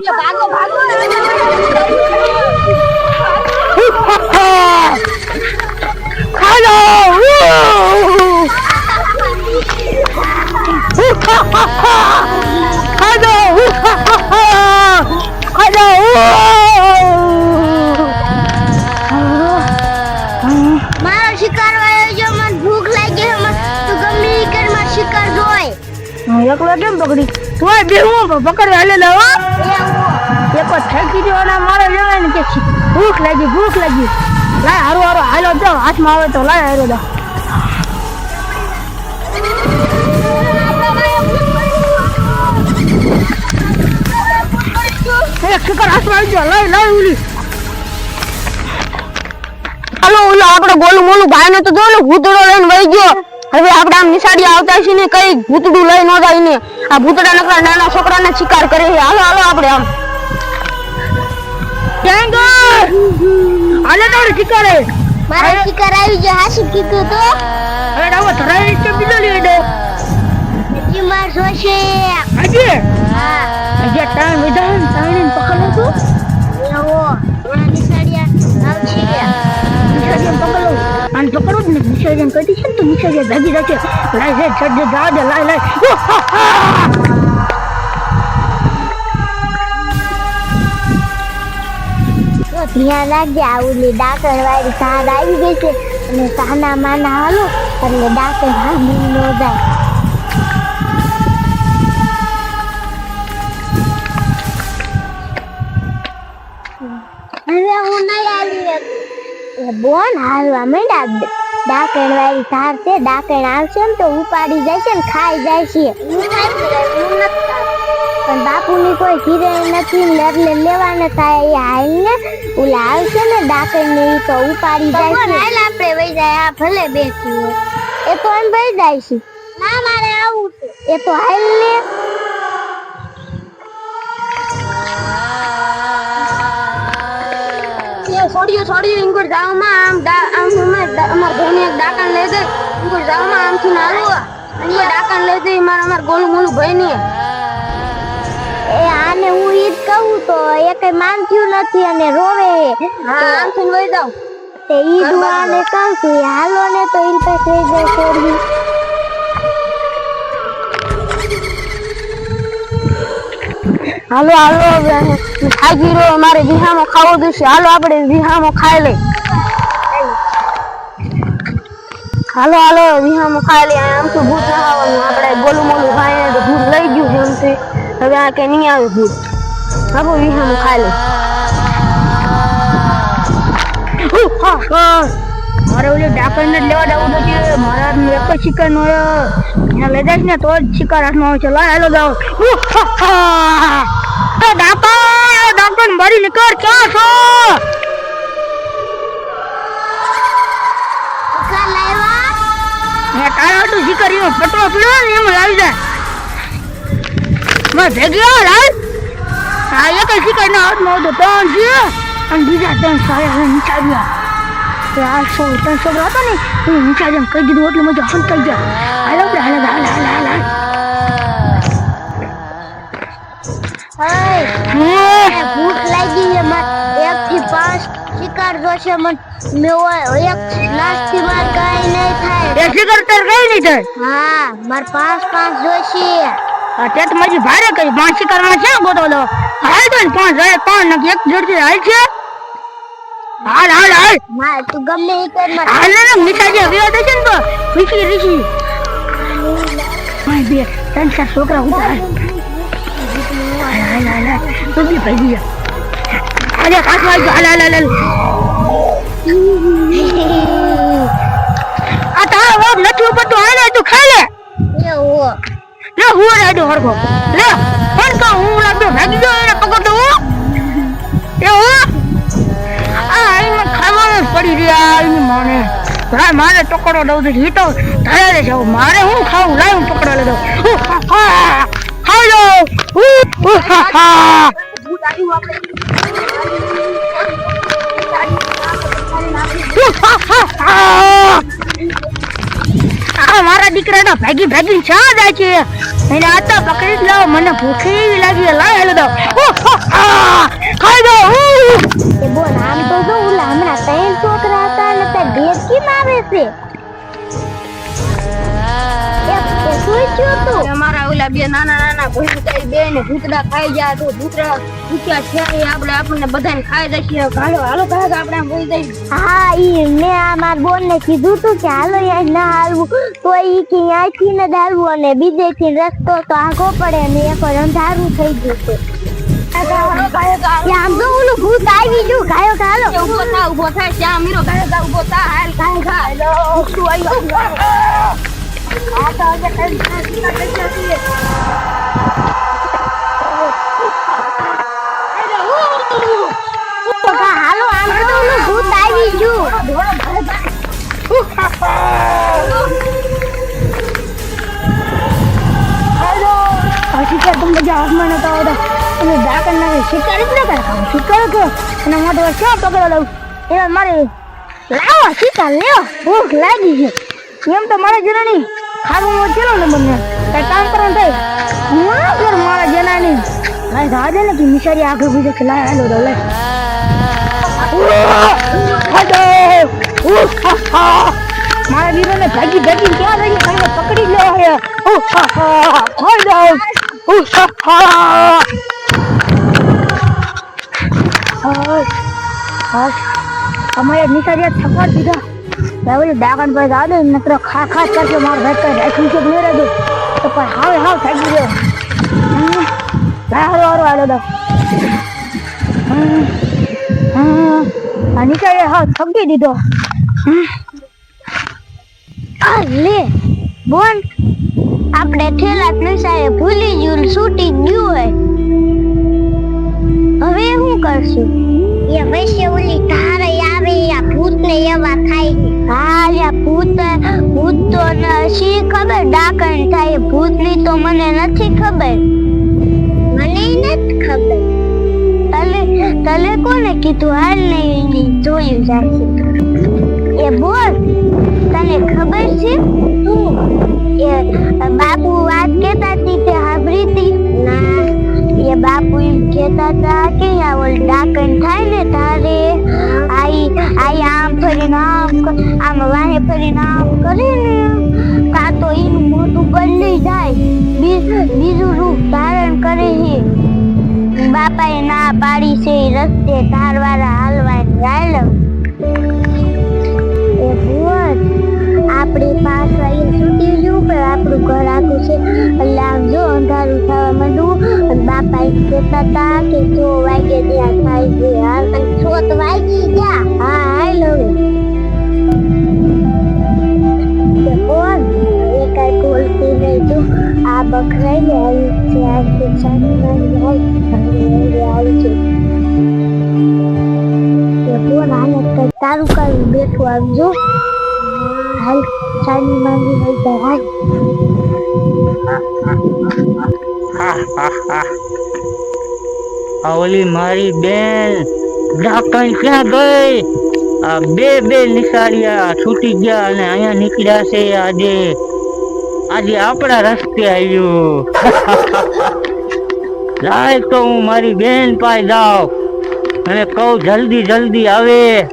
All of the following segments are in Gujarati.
ભાગો ભાગો ખાલો મારો શિકાર વાયો જો મને ભૂખ લાગી છે તો ગમે ઈ કર માર શિકાર જોય એકલો કેમ પકડી તું બે હું પકડવા હાલે લાવો એક ઠેકી દેવાના મારે લેવાય ને કે ભૂખ લાગી લાય હારો હાલો જાઓ હાથમાં આવે તો લાય હારો જાઓ એક શિકાર હાથમાં આવી ગયો લાય ઉલી હાલો ઓલો આપણે ગોલું મોલું ભાઈ ને તો જો ભૂતડો લઈને વહી ગયો હવે આપણે આમ નિશાળી આવતા છે ને કઈ ભૂતડું લઈ ન જાય ને આ ભૂતડા નકરા નાના છોકરાને શિકાર કરે છે હાલો આપણે આમ ટેંગર હાલે તો શિકાર હે મારો શિકાર આવી ગયો હાસી કીધું તો હવે આવો ધરાઈ કે બીજો લઈ દે ઈ માર જોશે આજે હા આજે ટાઈમ વિધાન તાણીને પકડો તો એવો ઓલાની સાડિયા આવશે નિશાળિયા પકડો આને પકડો જ ને નિશાળિયા કટી છે ને તો નિશાળિયા ભાગી જાય છે લાય છે છડે જા દે લાય ધ્યાન રાખજે આવલી ડાકણ વાળી સાદ આવી ગઈ છે અને સાના માના હાલો એટલે ડાકણ હામી ન જાય હવે હું નહીં આવી બોન હાલવા માંડ્યા ડાકણ વાળી તાર છે ડાકણ આવશે ને તો ઉપાડી જાય છે ને ખાઈ જાય છે પણ બાપુની કોઈ ઘીરે નથી એટલે લેવાને થાય એ હાલ ને ઓલા આવશે ને ડાકણ ને ઈ તો ઉપાડી જાય છે હાલ આપણે વઈ જાય આ ભલે બેઠી હોય એ તો એમ વઈ જાય છે ના મારે આવું છે એ તો હાલ ને છોડીએ ઇનકો જાવમાં આમ અમાર ઘરને એક ડાકણ લઈ દે ઇનકો જાવમાં આમથી નાલો ઇનકો ડાકણ લઈ દે અમાર ગોલું મોલું ભાઈ ને એ આને હું ઈ જ કહું તો એ કઈ માનતું નથી અને રોવે હા આમથી વઈ જાવ તે ઈ દુઆને કહું છું હાલો ને તો ઈ પાસે થઈ જાય છોડી હાલો ખાઈ ગયો મારે વિહામો ખાવો દુશે હાલો આપણે વિહામો ખાઈ લે હાલો વિહામો ખાઈ લે આમ તો ભૂત ના આવવાનું આપણે ગોલું મોલું ભાઈ તો ભૂત લઈ ગયું છે એમ છે હવે આ કે નહીં આવે ભૂત હાલો વિહામો ખાઈ લે મારે ઓલી ડાકણ ને લેવા જવું છે મારા એક જ શિકાર નો લઈ જાય ને તો જ શિકાર હાથમાં આવે છે લાય હાલો જાઓ ડાકણ મારી નીકળ ક્યાં છો તારા તો શિકારીનો પટલો પીડ્યો ને એમ લાવી જાય મેં ભેગી આ એક જ શિકારીના હાથમાં આવતો ત્રણ છે અને બીજા ત્રણ સારા નીચાવ્યા આ 300 છોકરા હતા ને એ નીચાવ્યા કહી દીધું એટલે મજા હંતાઈ ગયા હાલો ભૂખ લાગી છે મને 1 થી 5 શિકાર જોશે મને એક લાસ્ટ થી માર કઈ નહીં થાય એ શિકાર તાર કઈ નહીં થાય હા માર 5 જોશે તે તો મજી ભારે કઈ 5 શિકારમાં છે ગોતો દો હાલ તો 5 નક એક જોડતી હાલ છે હાલ માં તું ગમે ઈ કર માં હાલ ને મીઠાજી વિયો દે છે ને તો ઋષિ માય બે ત્રણ ચાર છોકરા ઉતાર હાલ તું બી ભાઈ ગયા અરે કાઠવા હાલ આ તારા વાપ નથી ઉપર તો હાલે તું ખાઈ લે એવો લે હું રાડો હરખો લે પણ તો હું લાગતો ભાગી ગયો એને પકડતો હું એવો ખાવાનું પડી રહ્યા એની માને ભાઈ મારે ટોકરો દઉં છું હીટો તારે જાવ મારે હું ખાવું લાવ હું ટોકરો લઈ દઉં હાલો મારા દીકરાના ભાગી ચા જાય છે એને આતા પકડી લાવ મને ભૂખી લાગી લાવ હેલો દો બે નાના નાના ભૂતડા બે ને ભૂતડા ખાઈ ગયા તો ભૂતડા ભૂખ્યા છે એ આપણને બધાને ખાઈ જશે હાલો હાલો કાકા આપણે આમ બોલી જઈએ હા ઈ મેં આ માર બોન ને કીધું તું કે હાલો યાર ના હાલવું તો ઈ કે અહીંથી ને દાલવું અને બીજેથી રસ્તો તો આગો પડે ને એક અંધારું થઈ ગયું છે આમ તો ઓલું ભૂત આવી ગયું ગાયો હાલો ઉભો થાય શ્યામ મીરો ગાયો ઉભો થા હાલ ગાયો શું આવ્યું આ તો આજે કઈ હાલો આમ તો ઓલું ભૂત આવી ગયું શિકાર તમે બધા હાથમાં નતા આવતા અને ડાકણ ના શિકાર જ ના કરતા શિકાર કે અને મોટો ક્યાં પકડો લઉં એવા મારે લાવો શિકાર લેવો ભૂખ લાગી છે એમ તો મારા જનાની ખાવાનું ચલો ને બંને કઈ કામ કરવાનું થાય ના કર મારા જનાની લાય રાજે ને કે મિશારી આગળ બીજે કે લાય હાલો દો લે મારા વીરોને ભાગી ભાગી ક્યાં રહી ખાઈને પકડી લે હે ખાઈ જાઓ અમારે નિશાળિયા થકવા દીધા ઓલી ડાકણ પર આદે નકરો ખા ખા કરશે માર ઘર પર રાખી છે મેરે દો તો પણ હાવ થાકી ગયો હારો હારો આલો દો નિશાળે હાવ થકી દીધો લે બોન આપણે ઠેલા પૈસા ભૂલી ગયું છૂટી ગયું હોય હવે શું કરશું એ વૈસે ઓલી તારે આવે આ ભૂત ને એવા થાય હા યા ભૂત તો શી ખબર ડાકણ થાય ભૂત ની તો મને નથી ખબર મને નથી ખબર તલે કોને કીધું હાલ નહીં જોયું જાશે એ બોલ તને ખબર છે એ બાપુ વાત કહેતા હતી કે હાબરી હતી ના એ બાપુ એમ કહેતા હતા કે આ ઓલ ડાકણ થાય ને તારે આઈ આમ ફરીને આમ વાહે ફરીને આમ કરે ને કાં તો એનું મોઢું બદલી જાય બીજું રૂપ ધારણ કરે છે બાપાએ ના પાડી છે રસ્તે ધારવાળા હાલવાની હાલ એ ભૂત આપણી પાસે અહીં છૂટી ગયું પણ આપણું ઘર આખું છે એટલે આમ જો અંધારું થવા માંડ્યું અને બાપા કહેતા હતા કે 6 વાગે ત્યાં થાય છે હાલ 6 વાગી ગયા હા હાલ હવે બોલ એ કઈ બોલતી નહીં તું આ બકરાઈ ને આવી છે આ શિક્ષાની આવી છે એ બોલ આને કઈ તારું કઈ બેઠું આવજો હાલ ચાની માંગી હોય તો હાલ ઓલી મારી બેન ડાકણ ક્યાં ગઈ આ બે નિશાળિયા છૂટી ગયા અને અહીંયા નીકળ્યા છે આજે આપણા રસ્તે આવ્યું લાય તો હું મારી બેન પાસે જાઉં અને કહું જલ્દી આવે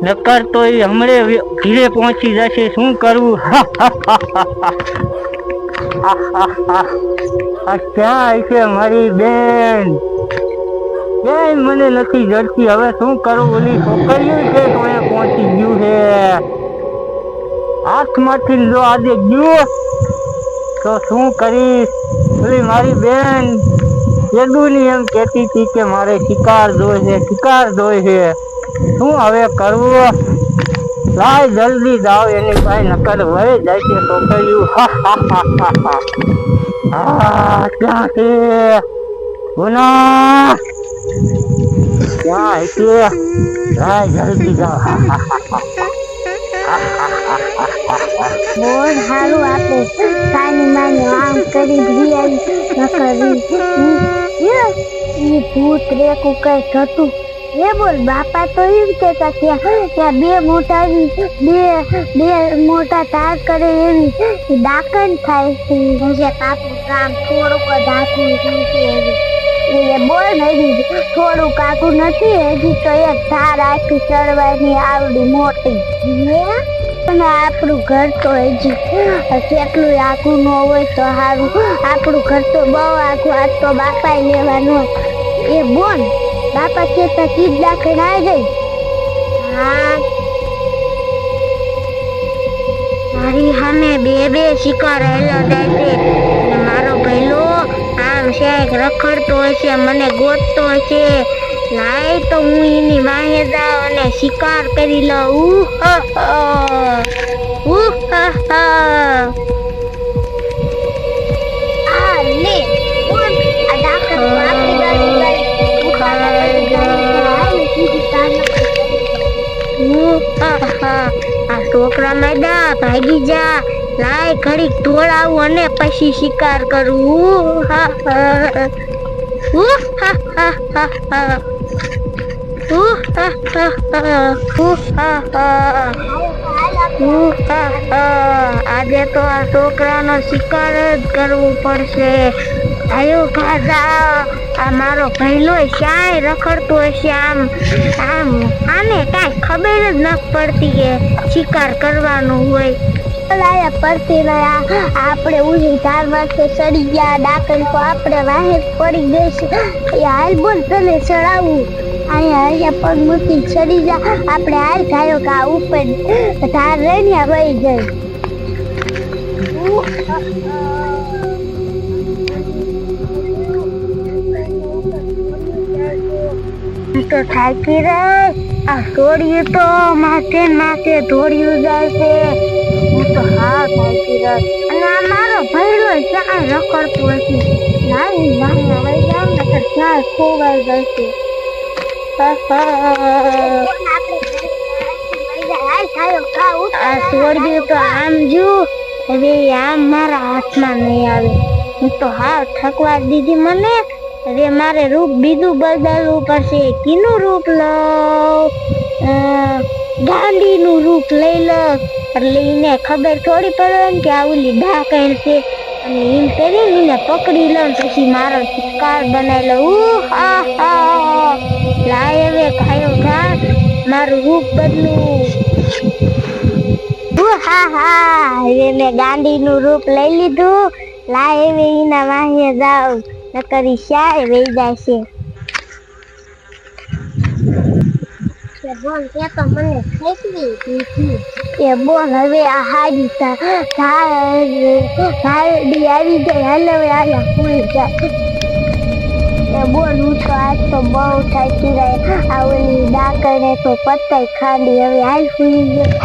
નકર તો એ હમણે ઘીરે પહોંચી જશે શું કરવું ક્યાં છે મારી બેન ક્યાંય મને નથી જડતી હવે શું કરું ઓલી છોકરીઓ છે તો એ પહોંચી ગયું છે હાથમાંથી જો આજે ગયું તો શું કરીશ ઓલી મારી બેન યદુની એમ કહેતી હતી કે મારે શિકાર જોઈ છે શું હવે કરવું લાય જલ્દી જાઓ એની પાસે નકર વહી જાય છે છોકરીઓ ક્યાં છે ગુના ક્યાં છે લાય જલ્દી જાઓ બોલ હારું આપણે સાની માને આમ કરી રિયાઈ ન કરી એ ભૂત રેકું કઈ થતું એ બોલ બાપા તો એમ કહેતા ત્યાં બે મોટા તાર કરે એવી ડાકણ થાય છે પાપું કામ થોડુંક ધાકું છે એવી એ બોલ હજી થોડું કાકું નથી હજી તો એક ધાર આખી ચડવાની આવડી મોટી અને આપણું ઘર તો હજી કેટલું આખું ન હોય તો સારું. આપણું ઘર તો બહુ આખું. આજ તો બાપા લેવાનું એ બોન બાપા કેતા કીટ દાખલ આ જાય. હા મારી સામે બે શિકાર હેલા જાય છે અને મારો ભઈલો આમ શેક રખડતો હશે, મને ગોતતો હશે. લાય તો હું એની વાહે જાઉં અને શિકાર કરી લઉં. આ લે બોલ આ દાખલ આપણી બાજુ આ છોકરા મેડા ભાગી જા. લાય ઘડીક દોડાવું અને પછી શિકાર કરું. આજે તો આ છોકરાનો શિકાર જ કરવું પડશે. આયો ખાધા આ મારો ભઈલો ક્યાંય રખડતો હશે. આમ આને કાંઈ ખબર જ ન પડતી કે શિકાર કરવાનું હોય. પડતી રહ્યા આપણે ઉજી ધાર વાગે ચડી ગયા. ડાકણ તો આપણે વાહે પડી ગઈશું. એ હાલ બોલ તને ચડાવું. અહીંયા પગ મૂકી ચડી જા. આપણે હાલ ખાયો કે આ ઉપર ધાર રહીને વહી જાય. તો થાકી રે આ છોડ્યું તો માથે દોડ્યું જાય છે. હું તો હા થાકી રે અને આ મારો ભઈલો ક્યાં રખડતો હશે. નાની નાની વહી જાવ ને તો ક્યાં ખોવાઈ જાય છે. આ છોડ્યું તો આમ જો હવે આમ મારા હાથમાં નહીં આવે. હું તો હા થકવા દીધી મને. હવે મારે રૂપ બીજું બદલવું પડશે. કીનું રૂપ લઉં? ગાંડીનું રૂપ લઈ લઉં. એટલે એને ખબર થોડી પડે ને કે આ ઓલી ડાકણ છે અને એમ કરીને એને પકડી લઉં પછી મારો શિકાર બનાવી લઉં. લાય હવે ખાયો ખા મારું રૂપ બદલું. હવે મેં ગાંડીનું રૂપ લઈ લીધું. લાય હવે એના વાહે જાઉં નકરી શાય વહી જાય છે. બોલ તે તો મને ફેંકવી દીધી. એ બોલ હવે આ હાડી આવી જાય. હાલ હવે આયા પૂરી જાય. એ બોલ હું તો આજ તો બહુ થાકી રહી. આ ઓલી ડાકણે તો પતાઈ ખાંડી. હવે હાલ પૂરી જાય.